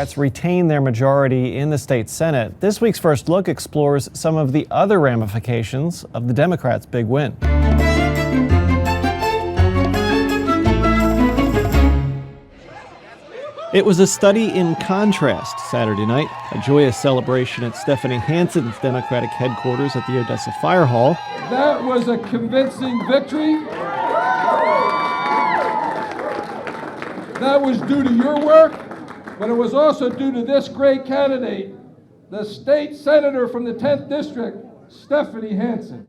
Democrats retain their majority in the state Senate, this week's First Look explores some of the other ramifications of the Democrats' big win. It was a study in contrast Saturday night, a joyous celebration at Stephanie Hansen's Democratic headquarters at the Odessa Fire Hall. That was a convincing victory. That was due to your work, but it was also due to this great candidate, the state senator from the 10th district, Stephanie Hansen.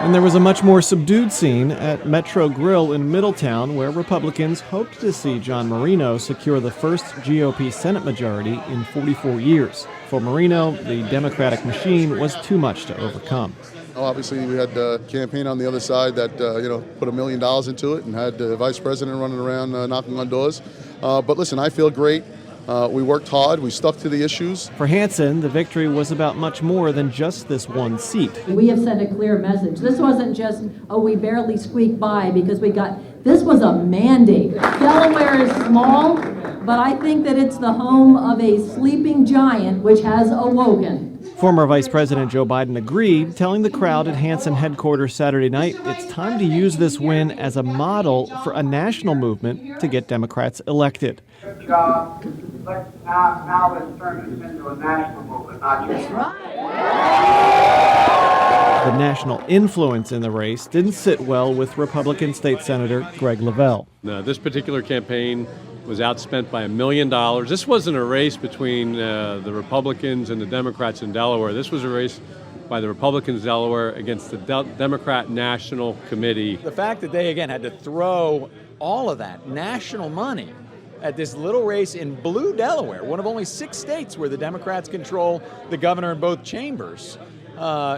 And there was a much more subdued scene at Metro Grill in Middletown, where Republicans hoped to see John Marino secure the first GOP Senate majority in 44 years. For Marino, the Democratic machine was too much to overcome. Obviously, we had a campaign on the other side that put $1 million into it and had the vice president running around knocking on doors. But listen, I feel great. We worked hard. We stuck to the issues. For Hansen, the victory was about much more than just this one seat. We have sent a clear message. This wasn't just, oh, we barely squeaked by because this was a mandate. Delaware is small, but I think that it's the home of a sleeping giant which has awoken. Former Vice President Joe Biden agreed, telling the crowd at Hansen headquarters Saturday night it's time to use this win as a model for a national movement to get Democrats elected. Good job. Now let's turn this into a national movement, not just The national influence in the race didn't sit well with Republican State Senator Greg Lavelle. Now, this particular campaign was outspent by $1 million. This wasn't a race between the Republicans and the Democrats in Delaware. This was a race by the Republicans in Delaware against the Democrat National Committee. The fact that they, again, had to throw all of that national money at this little race in blue Delaware, one of only 6 states where the Democrats control the governor in both chambers,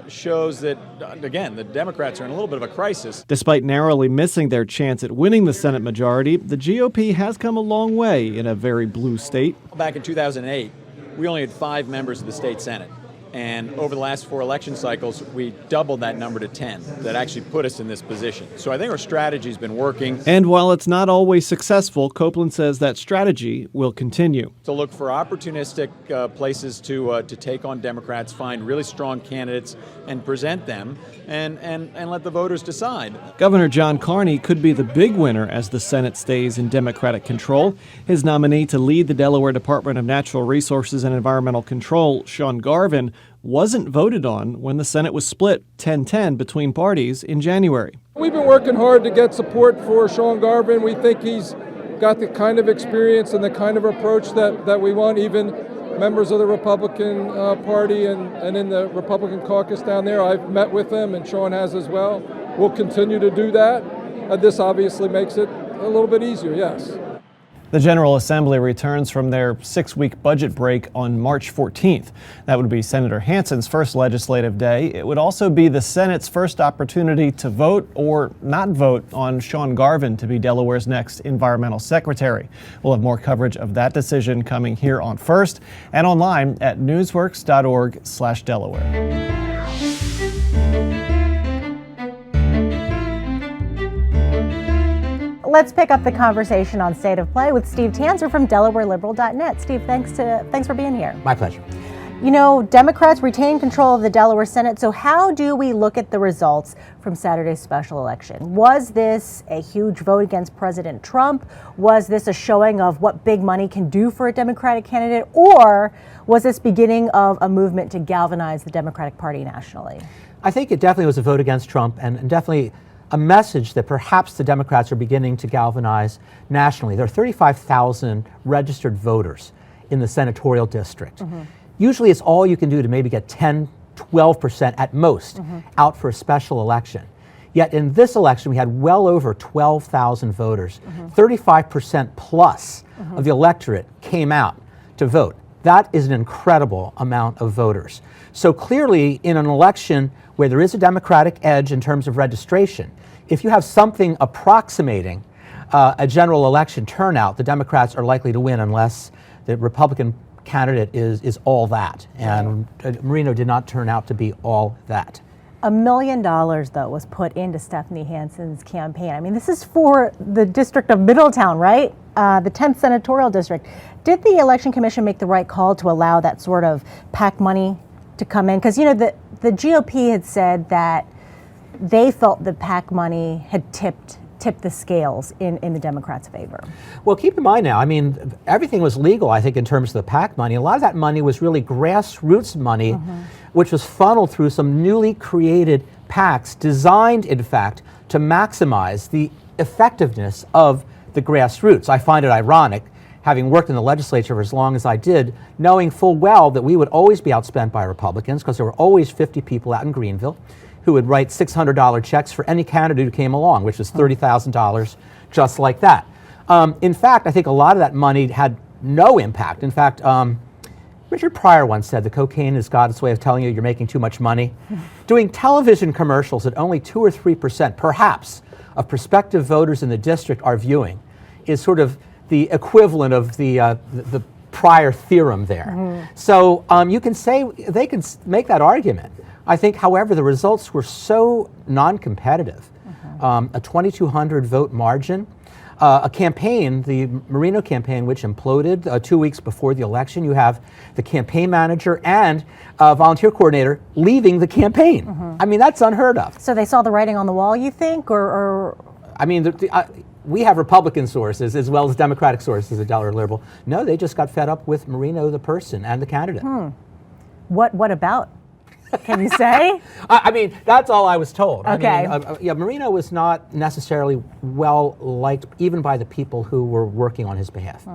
shows that, again, the Democrats are in a little bit of a crisis. Despite narrowly missing their chance at winning the Senate majority, the GOP has come a long way in a very blue state. Back in 2008, we only had 5 members of the state Senate. And over the last 4 election cycles, we doubled that number to 10. That actually put us in this position. So I think our strategy's been working. And while it's not always successful, Copeland says that strategy will continue. To look for opportunistic places to take on Democrats, find really strong candidates and present them, and let the voters decide. Governor John Carney could be the big winner as the Senate stays in Democratic control. His nominee to lead the Delaware Department of Natural Resources and Environmental Control, Sean Garvin, wasn't voted on when the Senate was split 10-10 between parties in January. We've been working hard to get support for Sean Garvin. We think he's got the kind of experience and the kind of approach that we want. Even members of the Republican Party and in the Republican caucus down there, I've met with them, and Sean has as well. We'll continue to do that. This obviously makes it a little bit easier, yes. The General Assembly returns from their 6-week budget break on March 14th. That would be Senator Hansen's first legislative day. It would also be the Senate's first opportunity to vote or not vote on Sean Garvin to be Delaware's next environmental secretary. We'll have more coverage of that decision coming here on First and online at newsworks.org/Delaware. Let's pick up the conversation on State of Play with Steve Tanzer from DelawareLiberal.net. Steve, thanks for being here. My pleasure. You know, Democrats retain control of the Delaware Senate, so how do we look at the results from Saturday's special election? Was this a huge vote against President Trump? Was this a showing of what big money can do for a Democratic candidate? Or was this beginning of a movement to galvanize the Democratic Party nationally? I think it definitely was a vote against Trump and definitely a message that perhaps the Democrats are beginning to galvanize nationally. There are 35,000 registered voters in the senatorial district. Mm-hmm. Usually it's all you can do to maybe get 10, 12% at most out for a special election. Yet in this election, we had well over 12,000 voters. 35% plus of the electorate came out to vote. That is an incredible amount of voters. So clearly, in an election where there is a Democratic edge in terms of registration, if you have something approximating a general election turnout, the Democrats are likely to win unless the Republican candidate is all that. And Marino did not turn out to be all that. $1 million, though, was put into Stephanie Hansen's campaign. I mean, this is for the District of Middletown, right? the 10th senatorial district. Did the Election Commission make the right call to allow that sort of PAC money to come in? Because, you know, the GOP had said that they felt the PAC money had tipped the scales in the Democrats' favor. Well, keep in mind now, I mean, everything was legal, I think, in terms of the PAC money. A lot of that money was really grassroots money, which was funneled through some newly created PACs designed, in fact, to maximize the effectiveness of the grassroots. I find it ironic, having worked in the legislature for as long as I did, knowing full well that we would always be outspent by Republicans because there were always 50 people out in Greenville who would write $600 checks for any candidate who came along, which was $30,000 just like that. In fact, I think a lot of that money had no impact. In fact, Richard Pryor once said the cocaine is God's way of telling you you're making too much money. Doing television commercials that only 2 or 3%, perhaps, of prospective voters in the district are viewing is sort of the equivalent of the Pryor theorem there. So you can say, they can make that argument. I think, however, the results were so non-competitive. A 2,200 vote margin, a campaign, the Marino campaign, which imploded 2 weeks before the election. You have the campaign manager and volunteer coordinator leaving the campaign. I mean, that's unheard of. So they saw the writing on the wall, you think, or? I mean, we have Republican sources as well as Democratic sources at Delaware Liberal. No, they just got fed up with Marino, the person, and the candidate. What about? Can you say? I mean, that's all I was told. Okay. I mean, yeah, Marino was not necessarily well liked even by the people who were working on his behalf.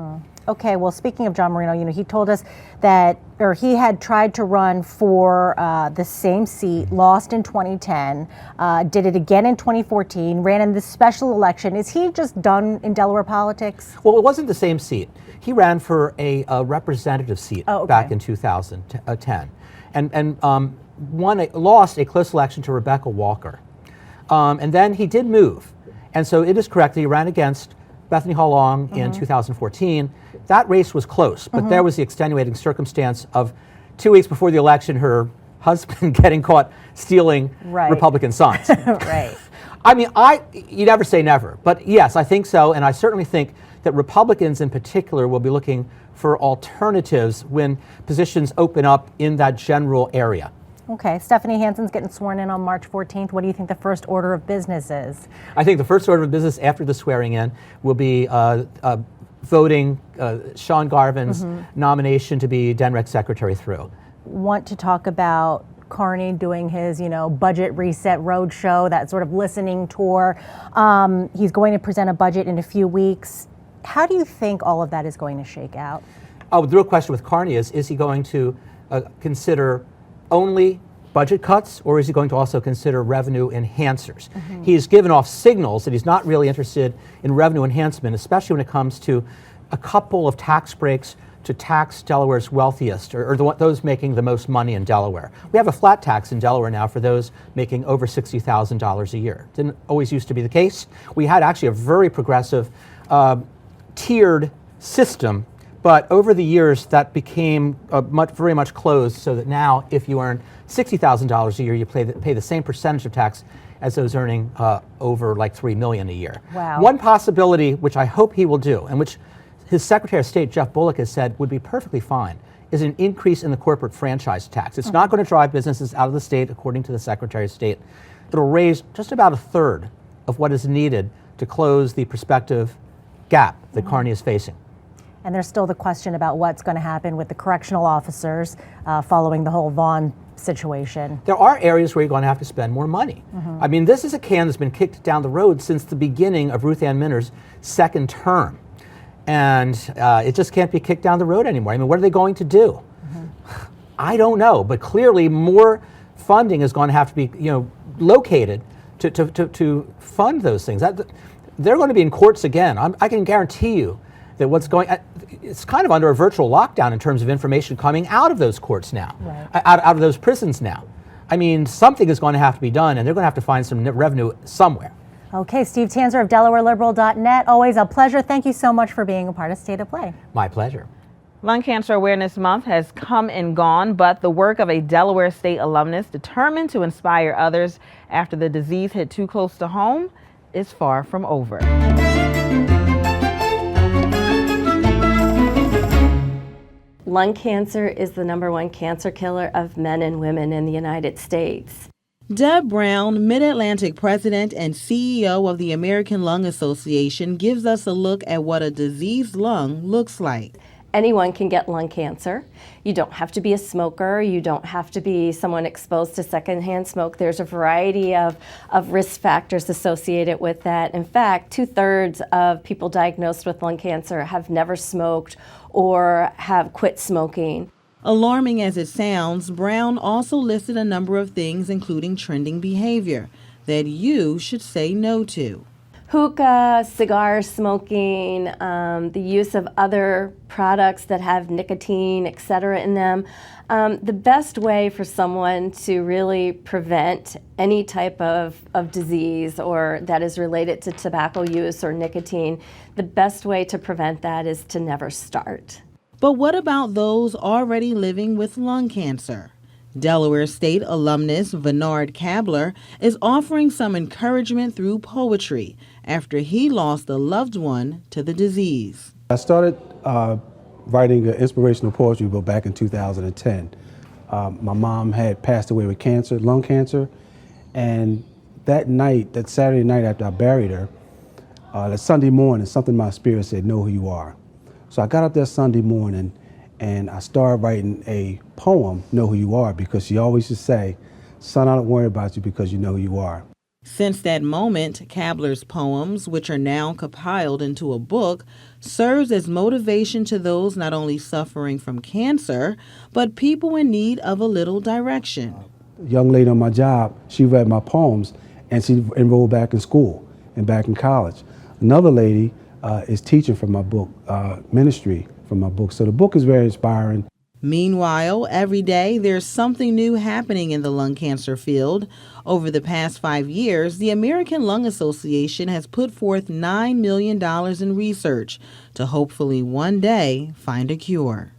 Okay, well, speaking of John Marino, you know, he told us that, or he had tried to run for the same seat, lost in 2010, did it again in 2014, ran in this special election. Is he just done in Delaware politics? Well, it wasn't the same seat. He ran for a representative seat back in 2010, and lost a close election to Rebecca Walker. And then he did move. And so it is correct that he ran against Bethany Hall Long in 2014. That race was close, but there was the extenuating circumstance of 2 weeks before the election, her husband getting caught stealing Republican signs. Right. I mean, you never say never, but yes, I think so. And I certainly think that Republicans in particular will be looking for alternatives when positions open up in that general area. Okay, Stephanie Hansen's getting sworn in on March 14th. What do you think the first order of business is? I think the first order of business after the swearing in will be voting Sean Garvin's nomination to be DENREC secretary through. Want to talk about Carney doing his, you know, budget reset roadshow, that sort of listening tour. He's going to present a budget in a few weeks. How do you think all of that is going to shake out? Oh, the real question with Carney is he going to consider only budget cuts, or is he going to also consider revenue enhancers? He's given off signals that he's not really interested in revenue enhancement, especially when it comes to a couple of tax breaks to tax Delaware's wealthiest, or those making the most money in Delaware. We have a flat tax in Delaware now for those making over $60,000 a year. Didn't always used to be the case. We had actually a very progressive tiered system, but over the years that became very much closed, so that now if you earn $60,000 a year, you pay the same percentage of tax as those earning over like $3 million a year. Wow. One possibility, which I hope he will do, and which his Secretary of State, Jeff Bullock, has said would be perfectly fine, is an increase in the corporate franchise tax. It's not going to drive businesses out of the state, according to the Secretary of State. It'll raise just about a third of what is needed to close the prospective gap that Carney is facing. And there's still the question about what's going to happen with the correctional officers following the whole Vaughn situation. There are areas where you're going to have to spend more money. I mean, this is a can that's been kicked down the road since the beginning of Ruth Ann Minter's second term. And it just can't be kicked down the road anymore. I mean, what are they going to do? I don't know, but clearly more funding is going to have to be, located to fund those things. They're going to be in courts again. I can guarantee you that it's kind of under a virtual lockdown in terms of information coming out of those courts now, out of those prisons now. I mean, something is going to have to be done, and they're going to have to find some revenue somewhere. Okay, Steve Tanzer of DelawareLiberal.net. Always a pleasure. Thank you so much for being a part of State of Play. My pleasure. Lung Cancer Awareness Month has come and gone, but the work of a Delaware State alumnus determined to inspire others after the disease hit too close to home is far from over. Lung cancer is the #1 cancer killer of men and women in the United States. Deb Brown, Mid-Atlantic President and CEO of the American Lung Association, gives us a look at what a diseased lung looks like. Anyone can get lung cancer. You don't have to be a smoker. You don't have to be someone exposed to secondhand smoke. There's a variety of risk factors associated with that. In fact, 2/3 of people diagnosed with lung cancer have never smoked or have quit smoking. Alarming as it sounds, Brown also listed a number of things, including trending behavior, that you should say no to. Hookah, cigar smoking, the use of other products that have nicotine, etc. in them. The best way for someone to really prevent any type of disease or that is related to tobacco use or nicotine, the best way to prevent that is to never start. But what about those already living with lung cancer? Delaware State alumnus Bernard Kabler is offering some encouragement through poetry after he lost a loved one to the disease. I started writing an inspirational poetry book back in 2010. My mom had passed away with cancer, lung cancer, and that night, that Saturday night after I buried her, that Sunday morning, something in my spirit said, know who you are. So I got up that Sunday morning and I started writing a poem, Know Who You Are, because she always used to say, son, I don't worry about you because you know who you are. Since that moment, Kabler's poems, which are now compiled into a book, serves as motivation to those not only suffering from cancer, but people in need of a little direction. A young lady on my job, she read my poems and she enrolled back in school and back in college. Another lady is teaching from my book, ministry from my book. So the book is very inspiring. Meanwhile, every day there's something new happening in the lung cancer field. Over the past 5 years, the American Lung Association has put forth $9 million in research to hopefully one day find a cure.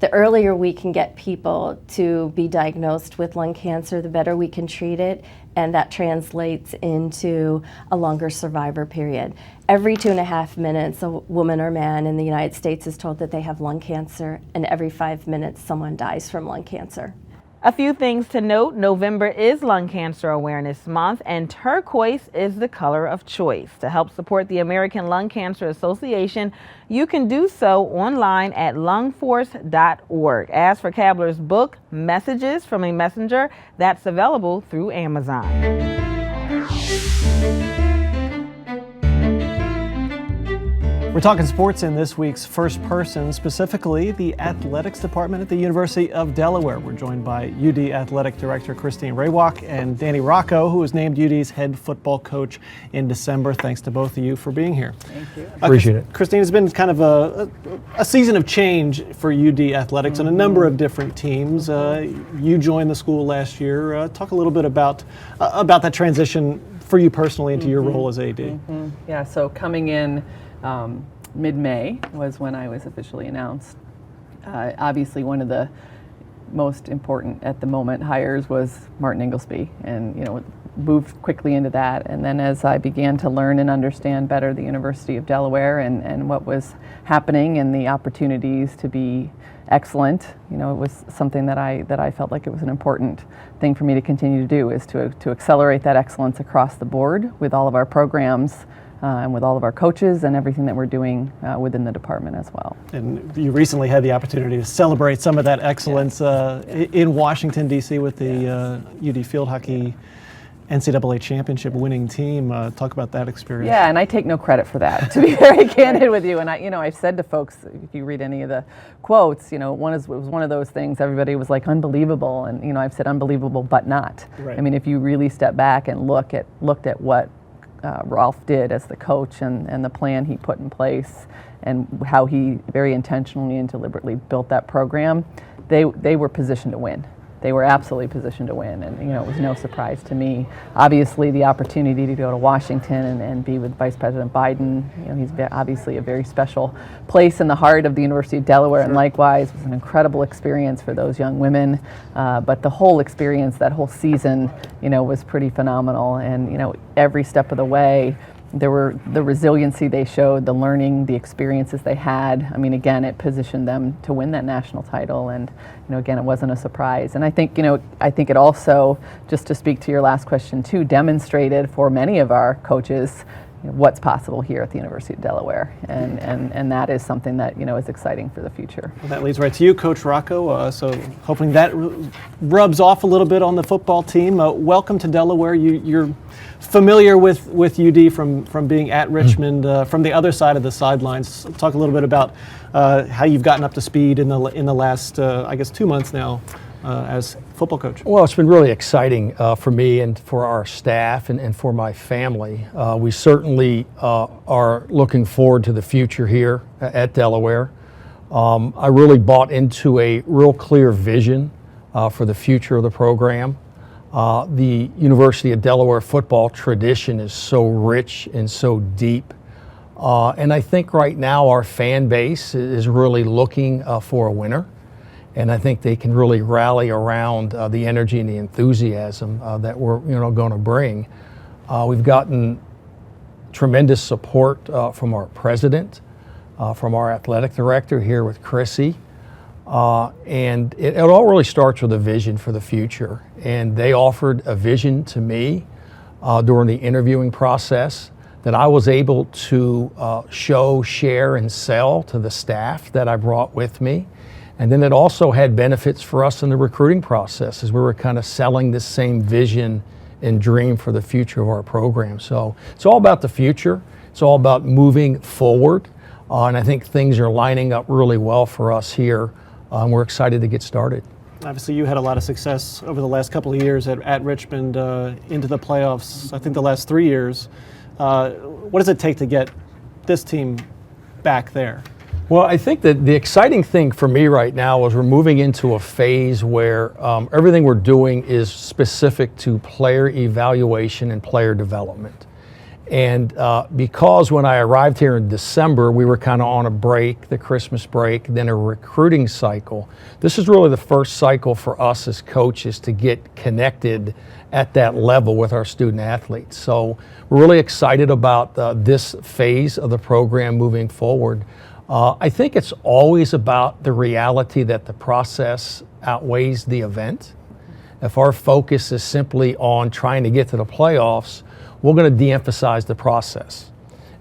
The earlier we can get people to be diagnosed with lung cancer, the better we can treat it, and that translates into a longer survivor period. Every 2.5 minutes, a woman or man in the United States is told that they have lung cancer, and every 5 minutes, someone dies from lung cancer. A few things to note: November is Lung Cancer Awareness Month, and turquoise is the color of choice. To help support the American Lung Cancer Association, you can do so online at lungforce.org. As for Kabler's book, Messages from a Messenger, that's available through Amazon. We're talking sports in this week's First Person, specifically the athletics department at the University of Delaware. We're joined by UD Athletic Director Christine Raywock and Danny Rocco, who was named UD's head football coach in December. Thanks to both of you for being here. Thank you. Appreciate it. Christine, it's been kind of a season of change for UD Athletics on a number of different teams. You joined the school last year. Talk a little bit about that transition for you personally into your role as AD. Yeah, so coming in mid-May was when I was officially announced. Obviously, one of the most important at the moment hires was Martin Inglesby, and moved quickly into that. And then as I began to learn and understand better the University of Delaware and what was happening and the opportunities to be excellent, it was something that I felt like it was an important thing for me to continue to do, is to accelerate that excellence across the board with all of our programs. And with all of our coaches and everything that we're doing within the department as well. And you recently had the opportunity to celebrate some of that excellence in Washington, D.C. with the UD Field Hockey NCAA championship winning team. Talk about that experience. Yeah, and I take no credit for that, to be very candid with you. And I've said to folks, if you read any of the quotes, it was one of those things. Everybody was like unbelievable, and I've said unbelievable, but not. Right. I mean, if you really step back and looked at what Ralph did as the coach and the plan he put in place and how he very intentionally and deliberately built that program, they were positioned to win. They were absolutely positioned to win, and it was no surprise to me. Obviously, the opportunity to go to Washington and be with Vice President Biden, he's obviously a very special place in the heart of the University of Delaware, and likewise, it was an incredible experience for those young women. But the whole experience, that whole season, was pretty phenomenal, and every step of the way, there were the resiliency they showed, the learning, the experiences they had. I mean, again, it positioned them to win that national title, and again, it wasn't a surprise. And I think it also, just to speak to your last question too, demonstrated for many of our coaches what's possible here at the University of Delaware, and that is something that is exciting for the future. Well, that leads right to you, Coach Rocco. So hoping that rubs off a little bit on the football team. Welcome to Delaware. You're familiar with UD from being at Richmond, from the other side of the sidelines. Talk a little bit about how you've gotten up to speed in the last, I guess, 2 months now as football coach. Well, it's been really exciting for me and for our staff and for my family. We certainly are looking forward to the future here at Delaware. I really bought into a real clear vision for the future of the program. The University of Delaware football tradition is so rich and so deep. And I think right now our fan base is really looking for a winner. And I think they can really rally around the energy and the enthusiasm that we're going to bring. We've gotten tremendous support from our president, from our athletic director here with Chrissy. And it all really starts with a vision for the future. And they offered a vision to me during the interviewing process that I was able to show, share, and sell to the staff that I brought with me. And then it also had benefits for us in the recruiting process as we were kind of selling this same vision and dream for the future of our program. So it's all about the future. It's all about moving forward. And I think things are lining up really well for us here. We're excited to get started. Obviously, you had a lot of success over the last couple of years at Richmond into the playoffs, I think the last 3 years. What does it take to get this team back there? Well, I think that the exciting thing for me right now is we're moving into a phase where everything we're doing is specific to player evaluation and player development. And because when I arrived here in December, we were kind of on a break, the Christmas break, then a recruiting cycle. This is really the first cycle for us as coaches to get connected at that level with our student athletes. So we're really excited about this phase of the program moving forward. I think it's always about the reality that the process outweighs the event. If our focus is simply on trying to get to the playoffs, we're going to de-emphasize the process.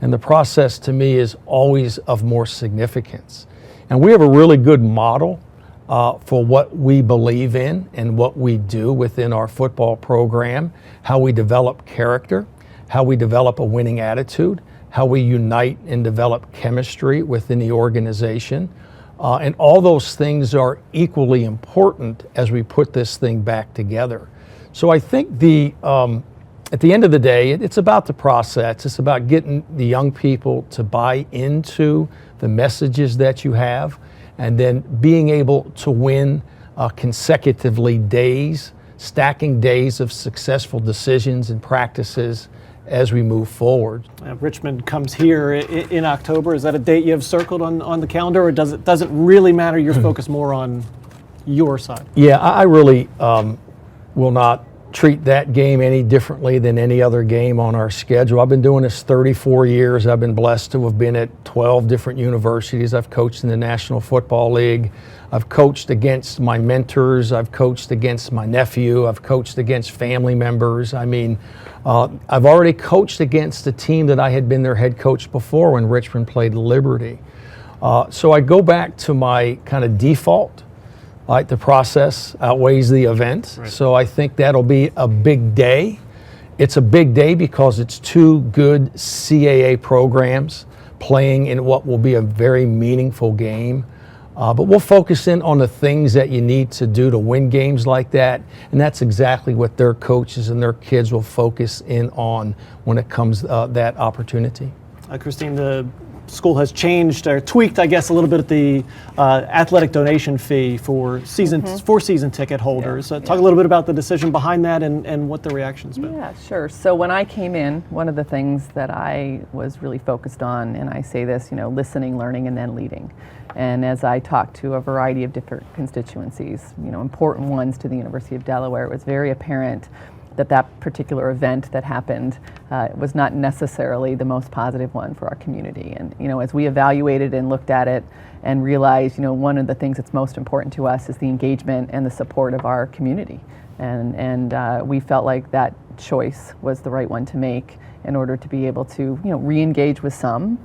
And the process to me is always of more significance. And we have a really good model for what we believe in and what we do within our football program, how we develop character, how we develop a winning attitude, how we unite and develop chemistry within the organization. And all those things are equally important as we put this thing back together. So I think at the end of the day, it's about the process. It's about getting the young people to buy into the messages that you have, and then being able to win consecutively days, stacking days of successful decisions and practices as we move forward. Richmond comes here in October. Is that a date you have circled on the calendar, or does it really matter? You're focused more on your side. Yeah, I really will not treat that game any differently than any other game on our schedule. I've been doing this 34 years. I've been blessed to have been at 12 different universities. I've coached in the National Football League. I've coached against my mentors. I've coached against my nephew. I've coached against family members. I mean, I've already coached against a team that I had been their head coach before when Richmond played Liberty. So I go back to my kind of default. Like, the process outweighs the event. Right. So I think that'll be a big day. It's a big day because it's two good CAA programs playing in what will be a very meaningful game. But we'll focus in on the things that you need to do to win games like that. And that's exactly what their coaches and their kids will focus in on when it comes that opportunity. Christine, the school has changed or tweaked, I guess, a little bit at the athletic donation fee for season ticket holders. Talk a little bit about the decision behind that and what the reaction's been. Yeah, sure. So when I came in, one of the things that I was really focused on, and I say this, listening, learning, and then leading. And as I talked to a variety of different constituencies, important ones to the University of Delaware, it was very apparent that particular event that happened was not necessarily the most positive one for our community. And as we evaluated and looked at it and realized, one of the things that's most important to us is the engagement and the support of our community. And we felt like that choice was the right one to make in order to be able to, re-engage with some,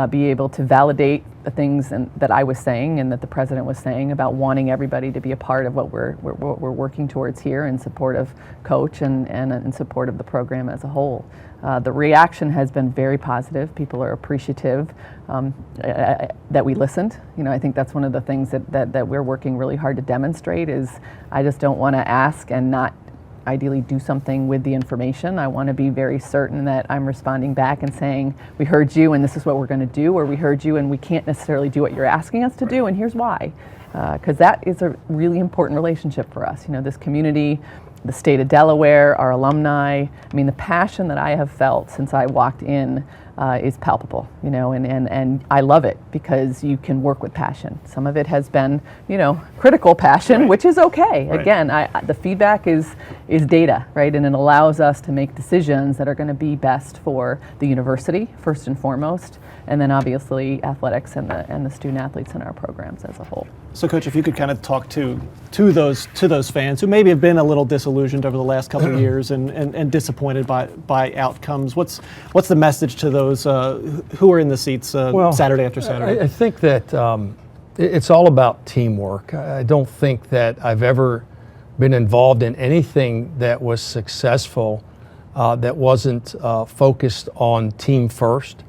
be able to validate the things that I was saying and that the president was saying about wanting everybody to be a part of what we're working towards here in support of Coach and in support of the program as a whole. The reaction has been very positive. People are appreciative that we listened. I think that's one of the things that we're working really hard to demonstrate is I just don't want to ask and not ideally do something with the information. I want to be very certain that I'm responding back and saying, we heard you and this is what we're going to do, or we heard you and we can't necessarily do what you're asking us to do, and here's why. Because that is a really important relationship for us. This community, the state of Delaware, our alumni, the passion that I have felt since I walked in is palpable, and I love it because you can work with passion. Some of it has been, critical passion, right, which is okay. Right. Again, the feedback is data, right, and it allows us to make decisions that are going to be best for the university first and foremost, and then obviously athletics and the student athletes in our programs as a whole. So, Coach, if you could kind of talk to those fans who maybe have been a little disillusioned over the last couple of years and disappointed by outcomes, what's the message to those who are in the seats Saturday after Saturday? I think that it's all about teamwork. I don't think that I've ever been involved in anything that was successful that wasn't focused on team first.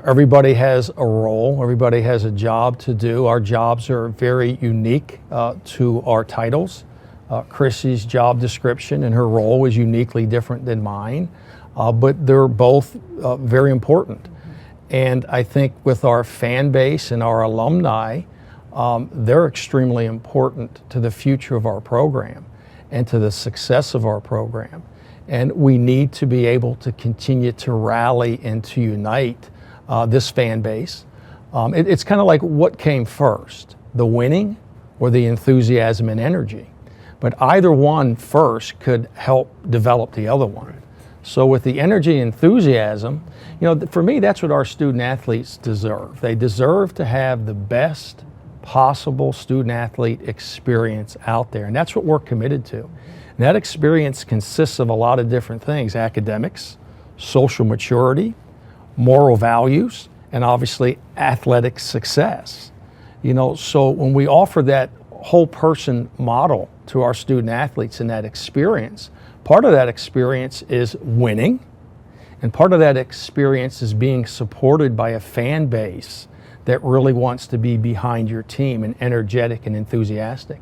Everybody has a role, everybody has a job to do. Our jobs are very unique to our titles. Chrissy's job description and her role is uniquely different than mine, but they're both very important. And I think with our fan base and our alumni, they're extremely important to the future of our program and to the success of our program. And we need to be able to continue to rally and to unite this fan base. It's kind of like what came first, the winning or the enthusiasm and energy. But either one first could help develop the other one. So with the energy and enthusiasm, for me, that's what our student athletes deserve. They deserve to have the best possible student athlete experience out there. And that's what we're committed to. And that experience consists of a lot of different things: academics, social maturity, moral values, and obviously athletic success. So when we offer that whole person model to our student athletes in that experience, part of that experience is winning, and part of that experience is being supported by a fan base that really wants to be behind your team and energetic and enthusiastic.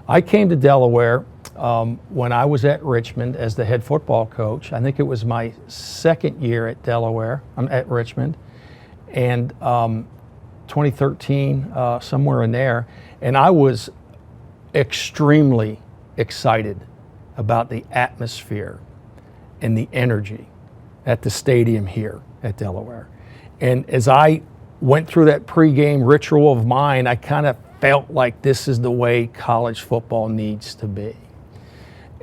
I came to Delaware when I was at Richmond as the head football coach. I think it was my second year at Delaware, at Richmond, and 2013, somewhere in there, and I was extremely excited about the atmosphere and the energy at the stadium here at Delaware. And as I went through that pregame ritual of mine, I kind of felt like this is the way college football needs to be.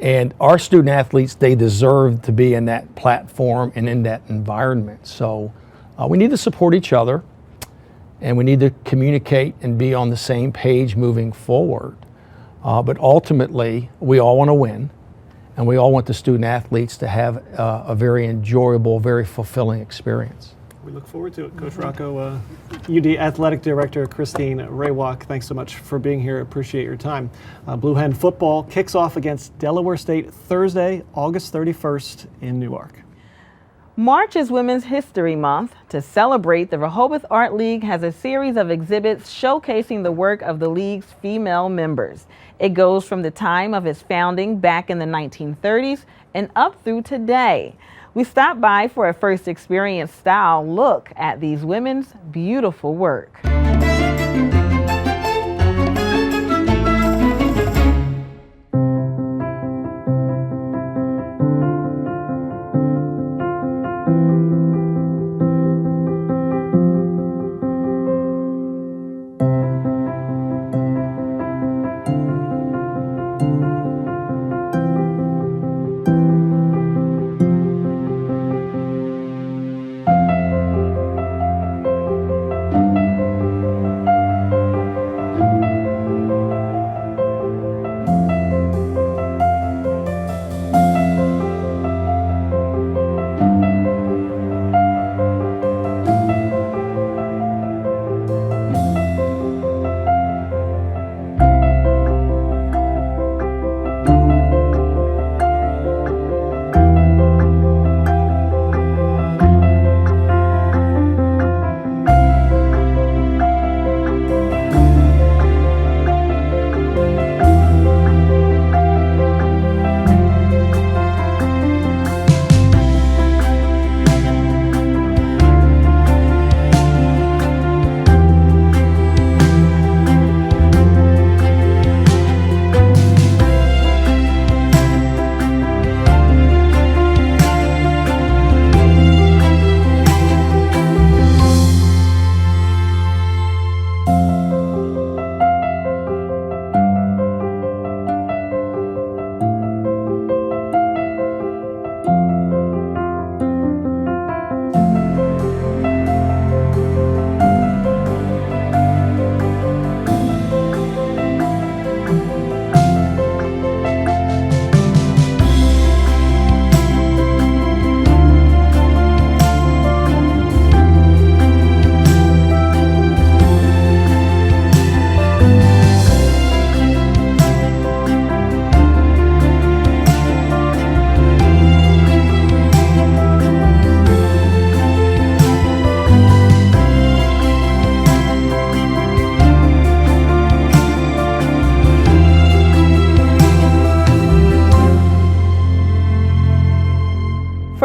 And our student athletes, they deserve to be in that platform and in that environment. So we need to support each other, and we need to communicate and be on the same page moving forward. But ultimately, we all want to win, and we all want the student athletes to have a very enjoyable, very fulfilling experience. We look forward to it. Coach Rocco, UD Athletic Director Christine Raywalk, thanks so much for being here. Appreciate your time. Blue Hen football kicks off against Delaware State Thursday, August 31st in Newark. March is Women's History Month. To celebrate, the Rehoboth Art League has a series of exhibits showcasing the work of the league's female members. It goes from the time of its founding back in the 1930s and up through today. We stopped by for a first experience style look at these women's beautiful work.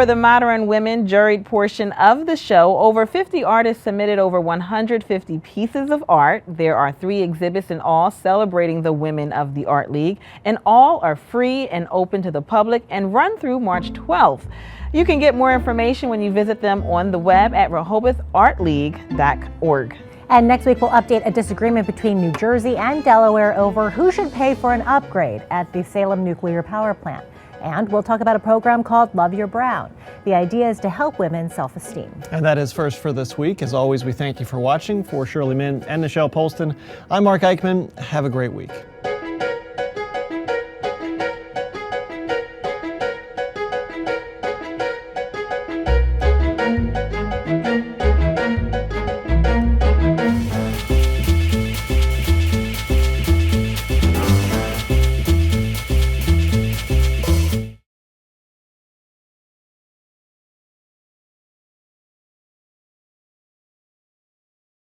For the Modern Women juried portion of the show, over 50 artists submitted over 150 pieces of art. There are 3 exhibits in all celebrating the women of the Art League, and all are free and open to the public and run through March 12th. You can get more information when you visit them on the web at RehobothArtLeague.org. And next week, we'll update a disagreement between New Jersey and Delaware over who should pay for an upgrade at the Salem nuclear power plant. And we'll talk about a program called Love Your Brown. The idea is to help women's self-esteem. And that is first for this week. As always, we thank you for watching. For Shirley Min and Nichelle Polston, I'm Mark Eichman. Have a great week.